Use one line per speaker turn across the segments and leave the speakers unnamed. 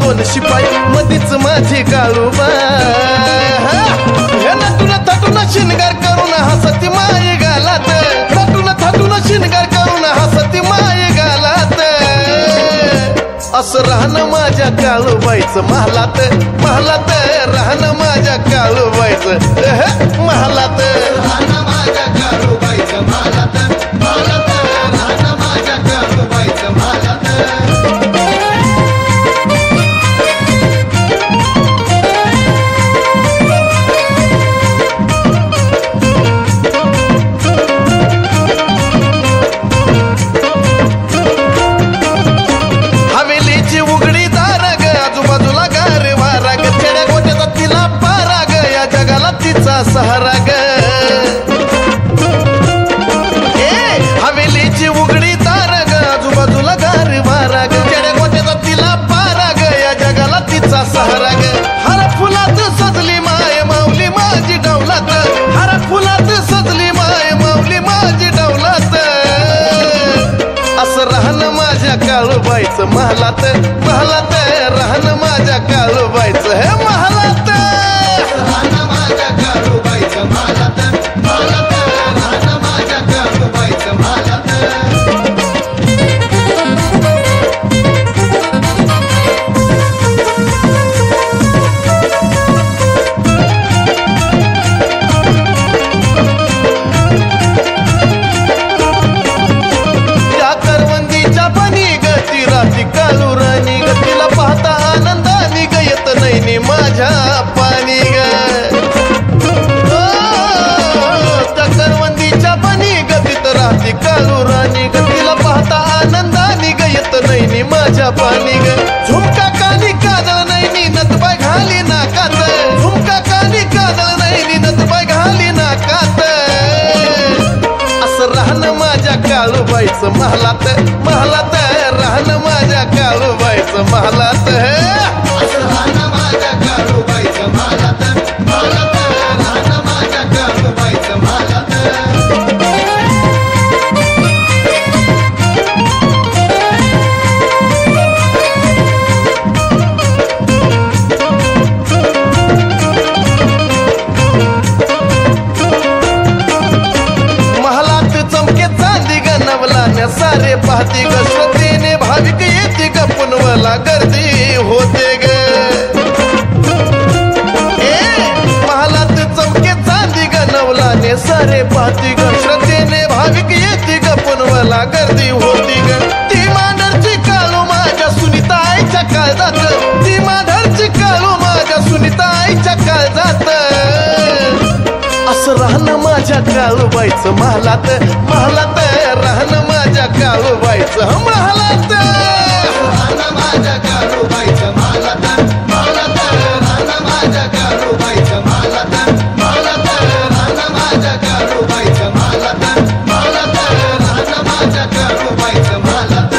दोन शिपाई मधीच माझी काळूबा नटून थटून शिनगार करून हसती माये गालात नटून थटून शिनगार करून हसती माये गालात असं राहणं माझ्या काळूबाईचं महालात महालात राहणं माझ्या काळूबाईचं महालात राहणं माझ्या काळूबाईचं महालात महालात राहणं माझ्या काळूबाईचं महालात सहारा ग हवेलीची उघडी दार ग आजूबाजूला गार वारा ग जेड्या गोट्याचा तिला पारा ग या जगाला तिचा सहारा ग हर फुलात सजली माय माऊली माझी डौलात हर फुलात सजली माय माऊली माझी डौलात असं राहणं माझ्या काळूबाईचं महालात महालात राहणं माझ्या काळूबाईचं हे महालात राहणं माझ्या काळूबाईचं महालात महालात राहणं माझ्या काळूबाईचं महालात त्या करवंदीच्या पाणी गती राती काळू राणी गतीला पाहता आनंदानी ग येत नाही माझ्या पाणी ग राहती काळू राणी गतीला पाहता आनंदानी ग येत नाही माझ्या पाणी ग झुमका कानी कादळ नाही नतबाई घाली नाकात झुमका कानी कादळ नाही नतबाई घाली नाकात असं राहणं माझ्या काळूबाईचं महालात महालात राहणं माझ्या काळूबाईचं महालात असं राहणं माझ्या काळूबाईचं महालात महालात राहणं माझ्या काळूबाईचं महालात सारे पाहती ग श्रद्धेने भाविक येते ग पुनवला गर्दी होते ग महालात चमके चांदी ग नवलाने सारे पाहती ग श्रद्धेने भाविक येते ग पुनवला गर्दी होती ग ती मांढरची काळू माझ्या सुनीता आईच्या काळजात ती मांढरची काळू माझ्या सुनीता आईच्या काळजात असं राहणं माझ्या काळूबाईचं महालात महालात राहणं माझ्या काळूबाईचं महालात राहणं माझ्या काळूबाईचं महालात महालात राहणं माझ्या काळूबाईचं महालात महालात राहणं माझ्या काळूबाईचं महालात महालात राहणं माझ्या काळूबाईचं महालात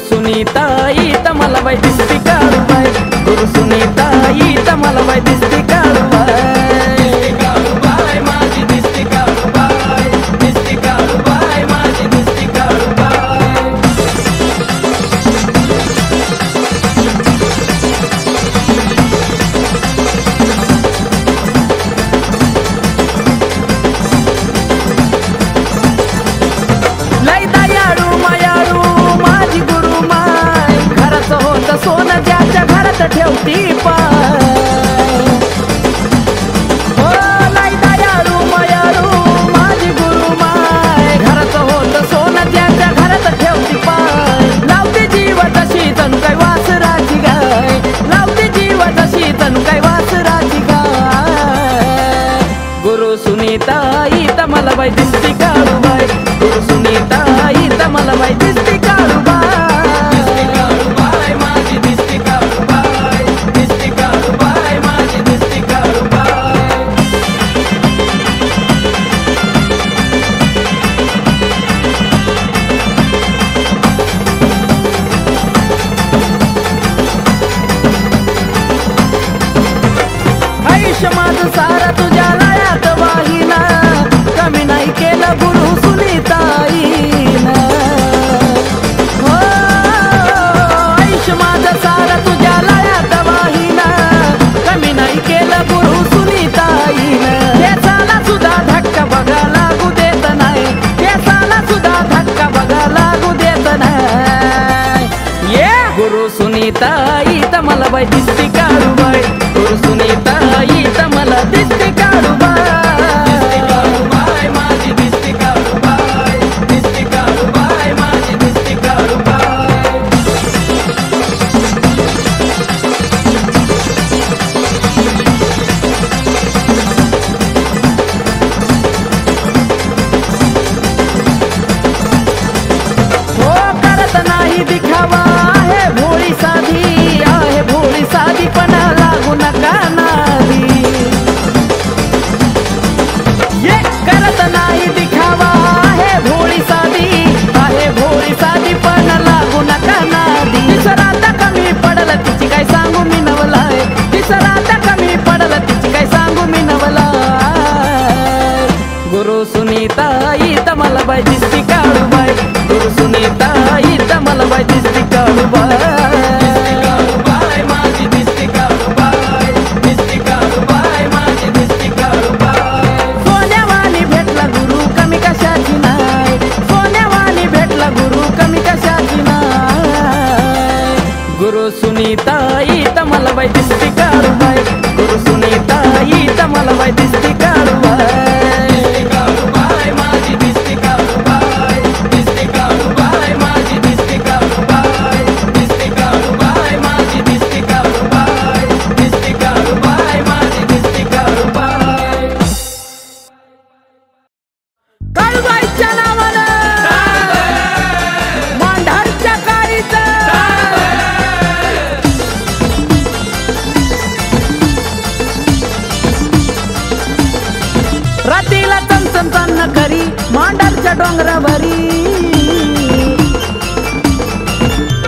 सुनीताई तमला बाई दिसती काळूबाई गुरु सुनीताई तमला बाई दिसती काळूबाई माझी दिसती काळूबाई दिसती काळूबाई माझी दिसती काळूबाई लई दयाळू मायाळू माझी गुरु माय घराचं होत सोनं ज्याच्या घरात ठेवती पा बाई दिसती काळूबाई गुरु सुनीताई तर मला बाई दिसती काळूबाई दिसती काळूबाई माझी दिसती काळूबाई दिसती काळूबाई माझी दिसती काळूबाई आयुष्य माझं सारं तुझ्या लयात वाहिना कमी नाही केलं गुरु सुनीताईनं हो आयुष्य माझं सारं तुझ्या लयात वाहिना कमी नाही केलं गुरु सुनीताईनं केसाला सुद्धा धक्का बघा लागू देत नाही केसाला सुद्धा धक्का बघा लागू देत नाही ये गुरु सुनीताई तर मला बाई दिसती काळूबाई गुरु सुनीताई तर मला दिसती काळूबाई दिसती काळूबाई माझी दिसती काळूबाई दिसती काळूबाई माझी दिसती काळूबाई हो करत नाही दिखावा आहे भोळी साधी आहे भोळी साधी पण लागू नका नादी ये करत नाही दिखावा आहे भोळी साधी आहे भोळी साधी पण लागू नका नादी तिसरात कमी पडलं तिची काय सांगू मी नवलाय तिसरात कमी पडलं तिची काय सांगू मी नवलाय गुरु सुनीताई तर मला बाई दिसती काळूबाई गुरु सुनीताई तर मला बाई दिसती काळूबाई दिसती काळूबाई माझी दिसती काळूबाई दिसती काळूबाई माझी दिसती काळूबाई सोन्यावानी भेटला गुरु कमी कशाची नाही सोन्यावानी भेटला गुरु कमी कशाची नाही गुरु सुनीताई तर मला बाई दिसती काळूबाई गुरु सुनीताई तर मला बाई दिसती काळूबाई दिसती काळूबाई माझी दिसती काळूबाई दिसती काळूबाई माझी दिसती काळूबाई दिसती काळूबाई माझी दिसती काळूबाई दिसती काळूबाई माझी दिसती काळूबाई काळूबाईच्या नावानं मांढरच्या काळीचं रातीला चमचमताना करी मांडरच्या डोंगरावरी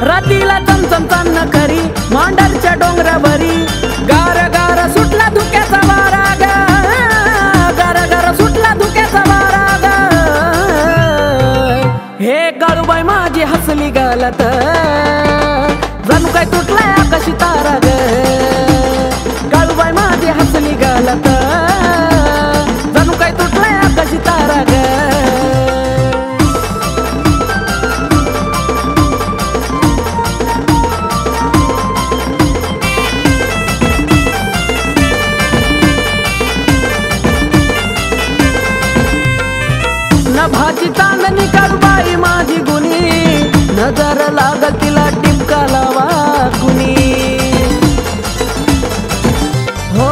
रातीला चमचमताना करी मांडरच्या डोंगरावरी गार गार सुटला धुक्याचा वारा ग गार गार सुटला धुक्याचा वारा ग हे काळूबाई माझी हसली गालत जणू काय तुटलाय आकाशी तारा ग काळूबाई माझी हसली गालत जणू काय तुटलाय आकाशी तारा ग नभाची चांदणी काळूबाई माझी गुणी नजर लागल तिला टिपका लावा कुणी हो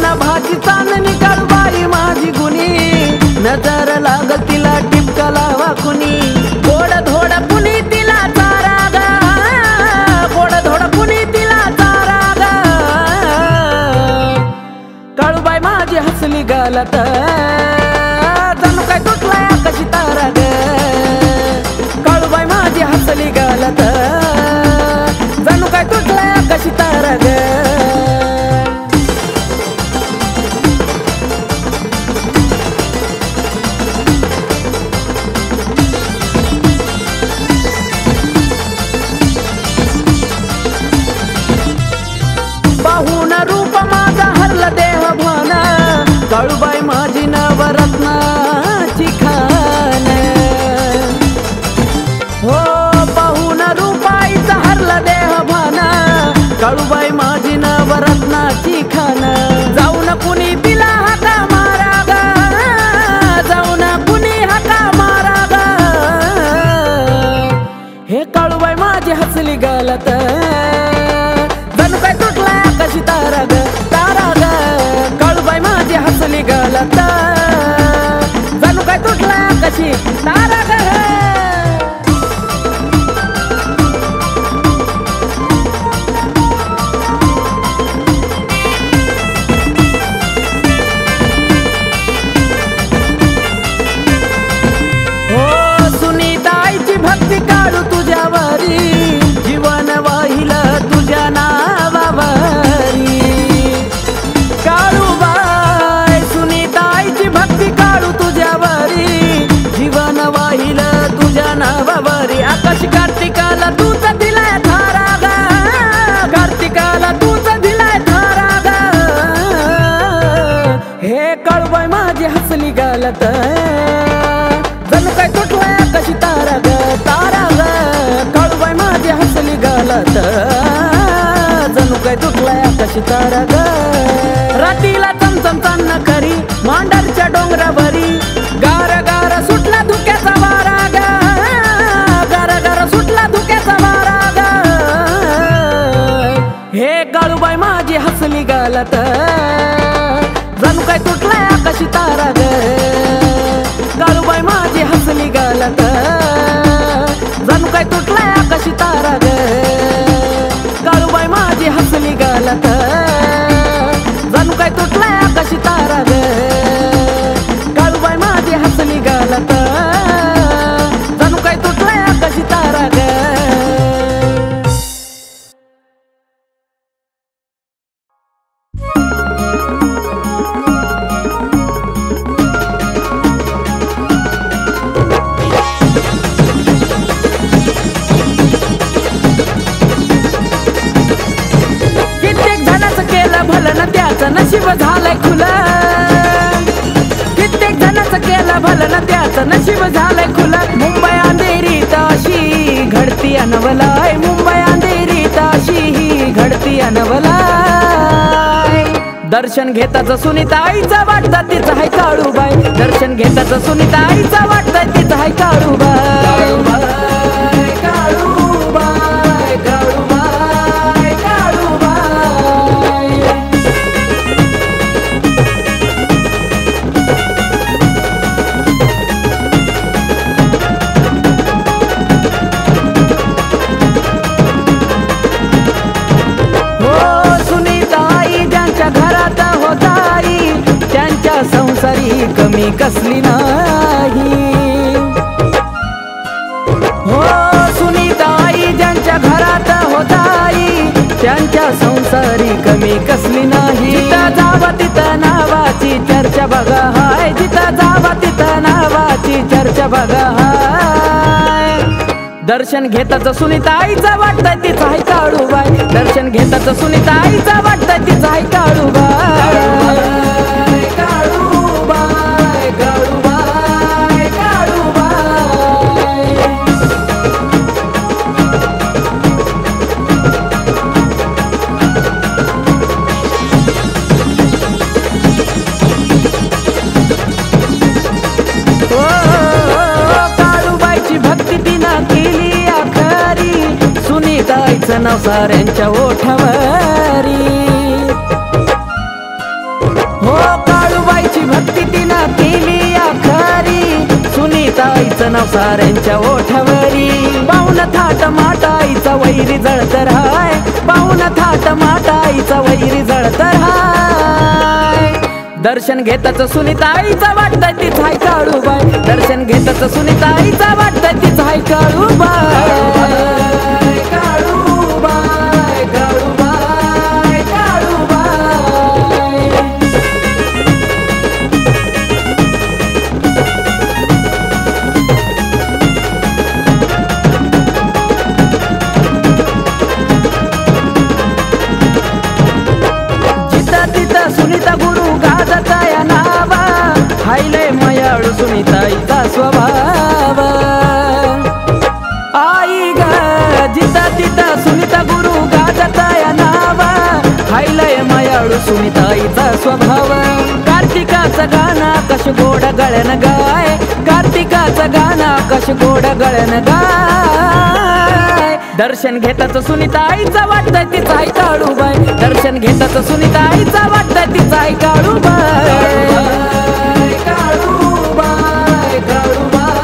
नभाची चांदणी काळूबाई माझी गुणी नजर लागल तिला टिपका लावा कुणी गोड धोड कुणी तिला चारा ग गोड धोड कुणी तिला चारा ग काळूबाई माझी हसली गालत जणू काय तुटलाय आकाशी तारा ग काळूबाई माझी हसली गालत जणू काय तुटलाय आकाशी तारा ग पाहून रूप माझा हरलं देह भान काळूबाई माझी नवरत्नाची खान हो पाहून रूपाईचं हरलं देह भान काळूबाई माझी नवरत्नाची खान जाऊन कुणी तिला हाका मारा ग जाऊन कुणी हाका मारा ग हे काळूबाई माझी हसली गालत जणू काय तुटलाय आकाशी तारा ग काळूबाई माझी हसली गालत जणू काय आकाशी तारा ग भक्ती काढू तुझ्यावरी जीवन वाहिल तुझ्या नावावरी काळूबाई सुनीताईची भक्ती काढू तुझ्यावरी जीवन वाहिल तुझ्या नावावरी आकाश कार्तिकाला तूच दिलाय थारा ग कार्तिकाला तूच दिलाय थारा ग हे काळूबाई माझी हसली गालत जणू काय तुटलाय आकाशी तारा ग तारा ग काळूबाई माझी हसली गालत जणू काय तुटलाय आकाशी तारा ग रातीला चमचम चांदणा खरी मांडरच्या डोंगरावरी गार गार सुटला धुक्याचा वारा ग गार गार सुटला धुक्याचा वारा ग हे काळूबाई माझी हसली गालत जणू काय तुटलाय आकाशी तारा ग काळूबाई माझी हसली गालत जणू काय तुटलाय आकाशी तारा ग काळूबाई माझी हसली गालत जणू काय तुटलाय आकाशी तारा ग काळूबाई माझी हसली गालत जणू काय तुटलाय आकाशी तारा ग त्याचं नशीब झालंय खुलं कित्येक जणांचं केलं भलं ना त्याचं नशीब झालंय खुलं मुंबई अंधेरी ताशी घडती अनवलाय मुंबई अंधेरी ताशी घडती अनवलाय दर्शन घेताच सुनीताईचं वाटतं तिचं हाय काळूबाई दर्शन घेताच सुनीताईचं वाटतं तिचं हाय काळूबाई संसारी कमी कसली नाही हो सुनीताई ज्यांच्या घरात होताई त्यांच्या संसारी कमी कसली नाही जिथं जावा तिथं नावाची चर्चा बघा हाय जिथं जावा तिथं नावाची चर्चा बघा हाय दर्शन घेताच सुनीताईचं वाटतं तिचं हाय काळूबाई दर्शन घेताच सुनीताईचं वाटतं तिचं हाय काळूबाई सुनीताईचं नाव साऱ्यांच्या ओठावरी हो काळूबाईची भक्ती तिनं केली आखरी सुनीताईचं नाव साऱ्यांच्या ओठावरी पाहुण थाट माटाईचा वैरी जळतर हाय पाहुण थाट माटाईचा वैरी जळतर हाय दर्शन घेताच सुनीताईचं वाटतं तिचं हाय काळूबाई दर्शन घेताच सुनीताईचं वाटतं तिचं हाय काळूबाई सुनीता गुरु गाजता या नावा हायले मयाळू सुनीताईचा स्वभाव आई ग जिता तिता सुनीता गुरु गाजता या नावा हायले मयाळू सुनीताईचा स्वभाव कार्तिकाचं गाणं कश गोड गळ्यान गाय कार्तिकाचं गाणं कश गोड गळ्यान गाय दर्शन घेताच सुनीताईचं वाटतं तिचं हाय काळूबाई दर्शन घेताच सुनीताईचं वाटतं तिचं हाय काळूबाई काळूबाई काळूबाई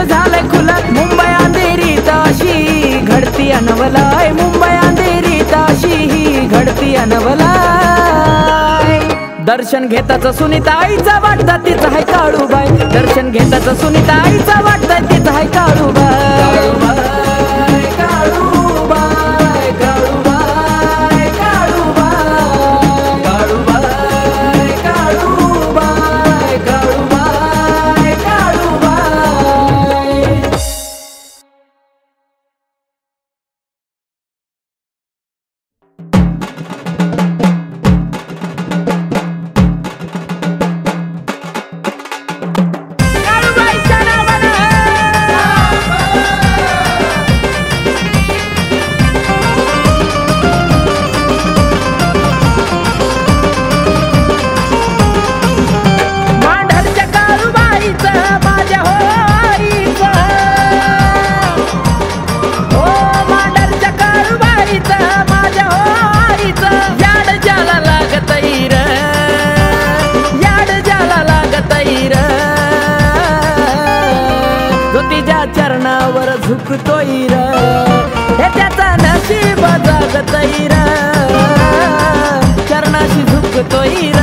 झालंय खुला मुंबई अंधेरी ताशी घडती अनवलाय मुंबई अंधेरी ताशी ही घडती अनवलाय दर्शन घेताच सुनीता आईचा वाटता तिचा हाय काळूबाई दर्शन घेताच सुनीता आईचा वाटता तिचा हाय काळूबाई काळूबाई काळूबाई काळूबाई काळूबाई काळूबाई काळूबाई काळूबाई चरणावर झुकतोय र हे त्याचा नशीब जागतोय र चरणाशी झुकतोय र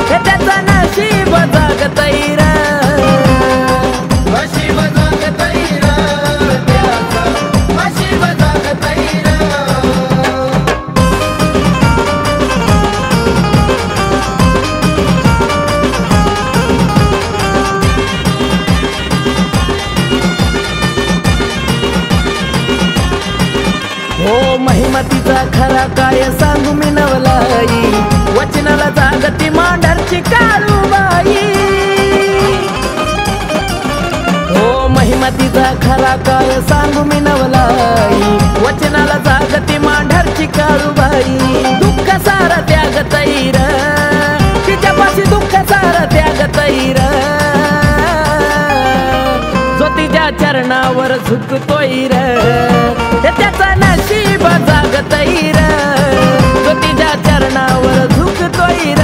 हे त्याचा नशीब जागतोय र नशीब जागतोय र त्याचा नशीब जागतोय र हो महिमतीचा खरा काय सांगू मी नवलाई वचनाला जागती मांढरची काळूबाई हो महिमतीचा खरा काय सांगू मी नवलाई वचनाला जागती मांढरची काळूबाई दुःख सारा त्यागतई र तिच्यापाशी दुःख सारा त्यागतई र जो तिच्या चरणावर झुकतोय र त्याचा नशीब जागतोय र जो तिच्या चरणावर झुकतोय र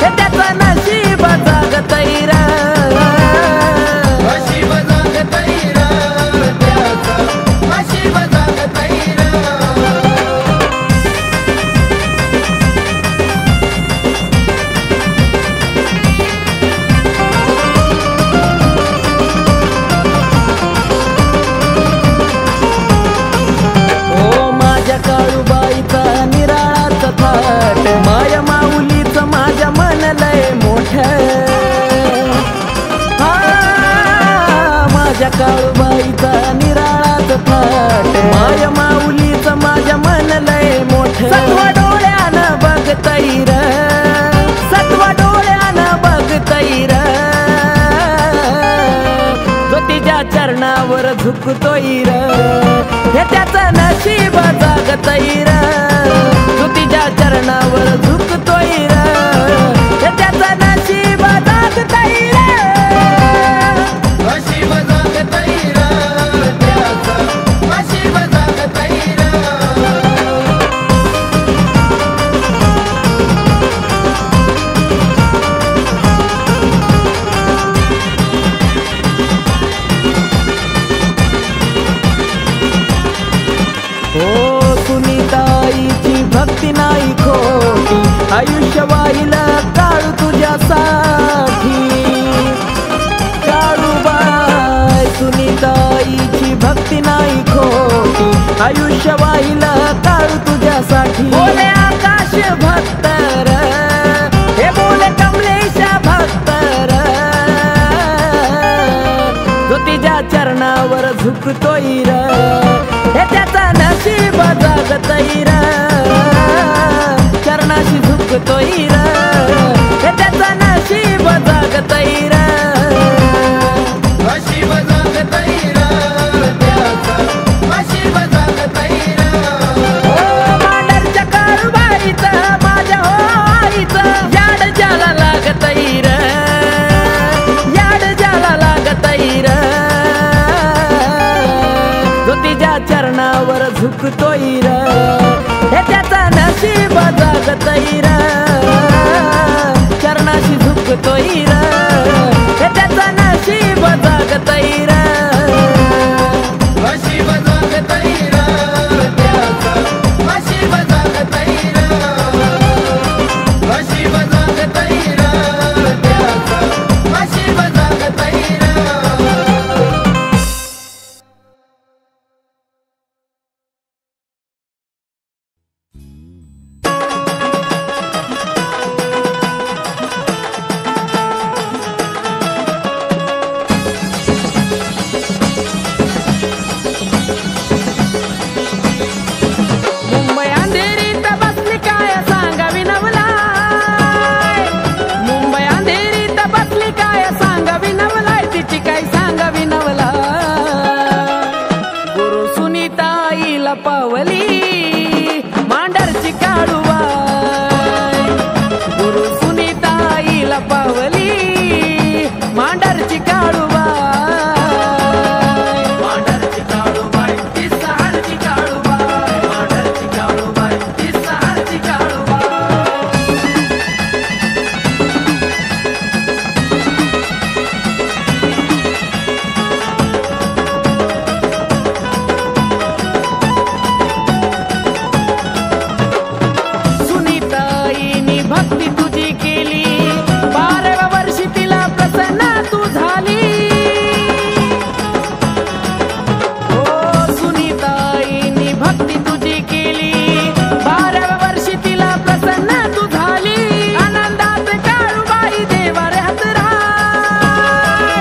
त्याचा नशीब जागतोय र नशीब जागतोय र त्याचा नशीब जागतोय र काळूबाईचा निराळाचा थाट माया माऊलीच माझ्या मनलय मोठ माझ्या काळूबाईचा निराळाचा थाट माया माऊलीच माझ्या मनलय मोठ सत्व डोळ्यानं बघतय र सत्व डोळ्यानं बघतय र जो तिच्या चरणावर झुकतोय र हे त्याचा नशीब जागतोय र जो तिच्या चरणावर झुकतोय र हे त्याचा नशीब जागतोय र नशीब जागतोय र त्याचा नशीब जागतोय र हो सुनीताईची भक्ती नाही खोटी आयुष्य वाहिला काळू तुझ्यासाठी काळूबाई सुनीताईची भक्ती नाही खोटी आयुष्य वाहिला काळू तुझ्यासाठी बोले आकाश भक्त र हे बोले कमलेश भक्त र जो तिच्या चरणावर झुकतोय र हे त्याचा नशीब जागतोय र चरणाशी झुकतोय र हे त्याचा नशीब जागतोय र नशीब जागतोय र त्याचा नशीब जागतोय र मांढरच्या काळूबाईचं माझ्या हो आईचं याड ज्याला लागतय र याड ज्याला लागतय र जो तिच्या चरणावर झुकतोय र हे त्याचा नशीब जागतय र चरणाशी झुकतोय र हे त्याचा नशीब जागतोय जागतैर
नशीब जागतैर त्याचं नशीब जागतैर नशीब जागतैर त्याचं नशीब जागतैर
मुंबई अंधेरीत बसली काय सांगावी नवलाय मुंबई अंधेरीत बसली काय सांगावी नवलाय तिची काय सांगावी नवलाय गुरु सुनीताईला पावली मांडरची काळूबाई गुरु सुनीताईला पावली मांडरची काळूबाई मांडरची काळूबाई ती सहारची काळूबाई मांडरची काळूबाई ती सहारची सुनीताईनी भक्ती तुझी केली 12व्या वर्षी तिला प्रसन्न तू झाली हो सुनीताईनी भक्ती तुझी केली 12व्या वर्षी तिला प्रसन्न तू झाली आनंदात काळूबाई देवाऱ्यात राय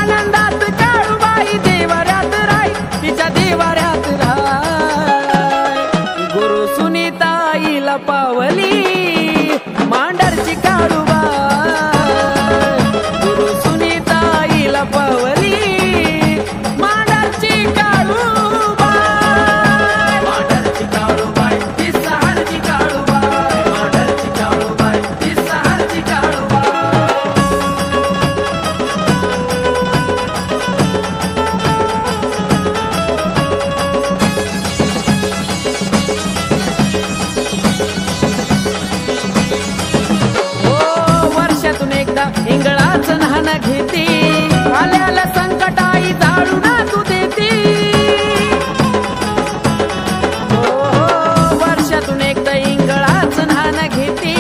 आनंदात काळूबाई देवाऱ्यात राय तिच्या देवाऱ्यात राय गुरु सुनीताईला पावली मांडरची काळूबाई गुरु सुनीताईला पावली मांडरची काळूबाई मांडरची काळूबाई ती सहारची काळूबाई मांडरची काळूबाई ती सहारची काळूबाई हो वर्षातून एकदा इंगळाचं न्हाण घेते आल्याला संकटाई जाळून तू देती हो वर्षातून एकदा इंगळाचं न्हाण घेते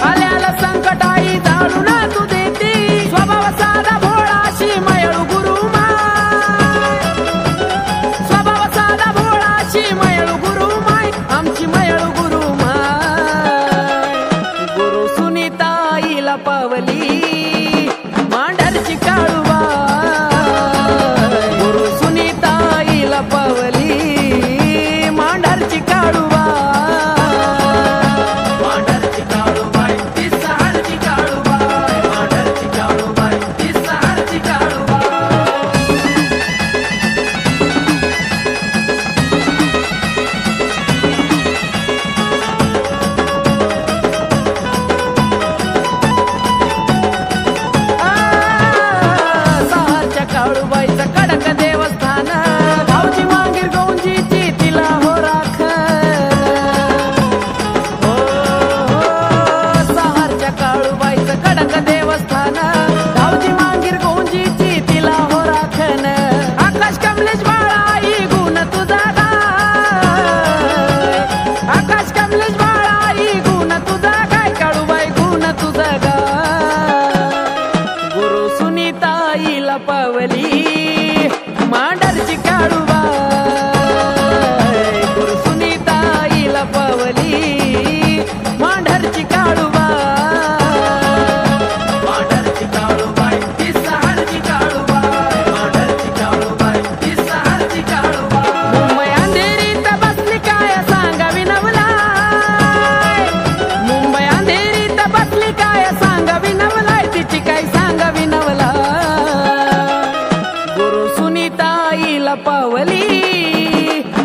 आल्याला संकटाई जाळून तू देती स्वभाव साधा भोळाशी मयळू गुरुमाय स्वभाव साधा भोळाशी मयळू गुरुमाय आमची मयळू गुरुमाय गुरु सुनीताईला पावली मांडरची काळूबाई गुरु सुनीताईला पावली मांडरची काळूबाई मांडरची काळूबाई ती सहारची काळूबाई मांडरची काळूबाई ती सहारची काळूबाई सहारच्या काळूबाईचं कडक देवस्थान भाऊजी मांगीर गौंजीची तिला हो राखण हो सहारच्या काळूबाईचं कडक देवस्थान भाऊजी मांगीर गौंजीची तिला हो राखण आकाश कमलेश बाळाई गुण तुझा गाय आकाश कमलेश बाळाई गुण तुझा गाय काळूबाई गुण तुझा गाय गुरु सुनीताईला पावली मांडरची काळूबाई गुरु सुनीताईला पावली मांडरची काळूबाई मांडरची काळूबाई ती सहारची काळूबाई मांडरची काळूबाई ती सहारची काळूबाई मुंबई अंधेरीत बसली काय सांगावी नवलाय मुंबई अंधेरीत बसली काय सांगावी नवलाय तिची काय सांगावी नवलाय गुरु सुनीताईला पावली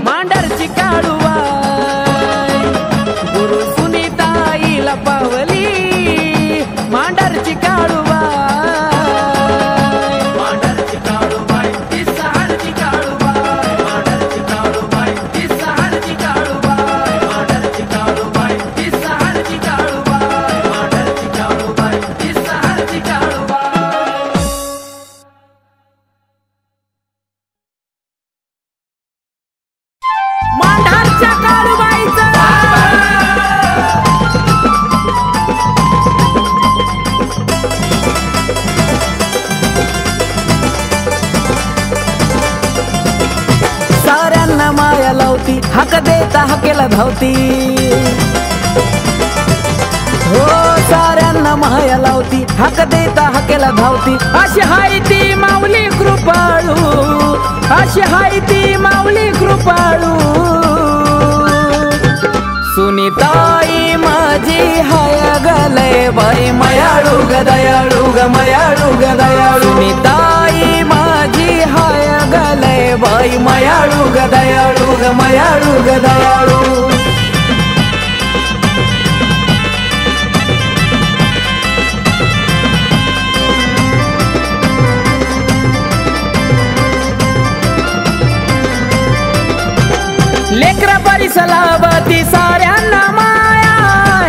मांडरची काळूबाई गुरु सुनीताईला पावली मांडरची काळूबाई मांडरची काळूबाई ती सहारची काळूबाई मांडरची काळूबाई ती सहारची काळूबाई मांडरची काळूबाई ती सहारची काळूबाई मांडरची काळूबाई ती सहारची काळूबाई लावती हाक देता हाकेला धावती हो साऱ्यांना माया लावती हाक देता हाकेला धावती अशी हाय ती माऊली कृपाळू अशी हाय ती माऊली कृपाळू सुनीताई माझी हाय गलय बाई मयाळू ग दयाळू ग मयाळू ग दयाळू सुनीताई माझी हाय गलय बाई मयाळू ग दयाळू ग मयाळू ग दयाळू लेकरा परिसलावती साऱ्यांना माया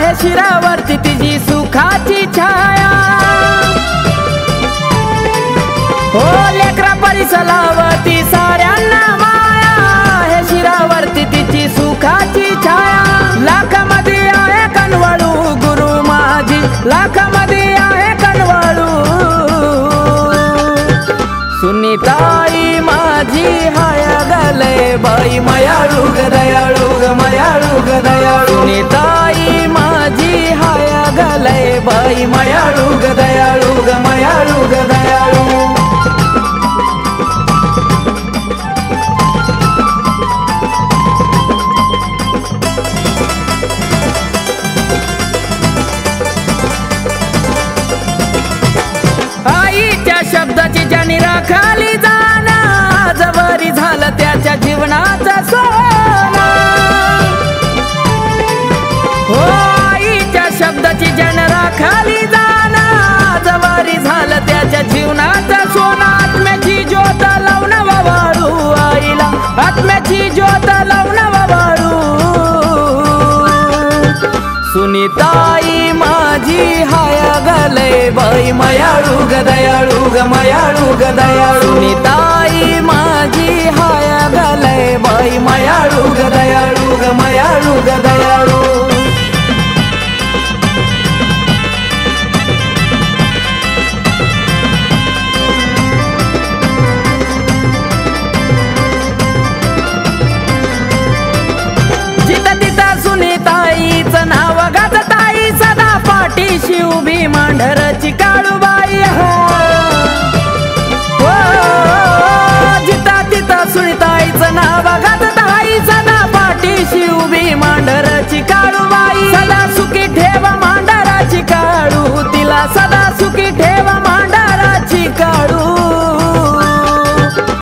हे शिरावरती तिची सुखाची छाया हो लेकरा परिसलावती साऱ्यांना माया हे शिरावरती तिची सुखाची छाया लाखामध्ये आहे कनवळू गुरु माझी लाखामध्ये आहे कनवळू सुनीताई माझी हाय गलय बाई मयाळू ग दयाळू ग मयाळू ग दयाळू सुनीताई माझी हाय गलय बाई मयाळू ग दयाळू ग मयाळू ग दयाळू आईच्या शब्दाची ज्याने राखाली जाना जवरी झालं त्याच्या जीवनाचा सोना हो आईच्या शब्दाची ज्याने राखाली जाना जवरी झालं त्याच्या जीवनाचा सोना आत्म्याची ज्योत लावून वाळू आईला आत्म्याची ज्योत लावून वाळू सुनीताई माझी हाय गलय बाई मयाळू ग दयाळू ग मयाळू ग दयाळू सुनीताई माझी हाय गलय बाई मयाळू ग दयाळू ग मयाळू ग दयाळू जिथं तिथं सुनीताईचं नाव गाजताई सदा पाठीशी उभी मांढरची काळूबाई हो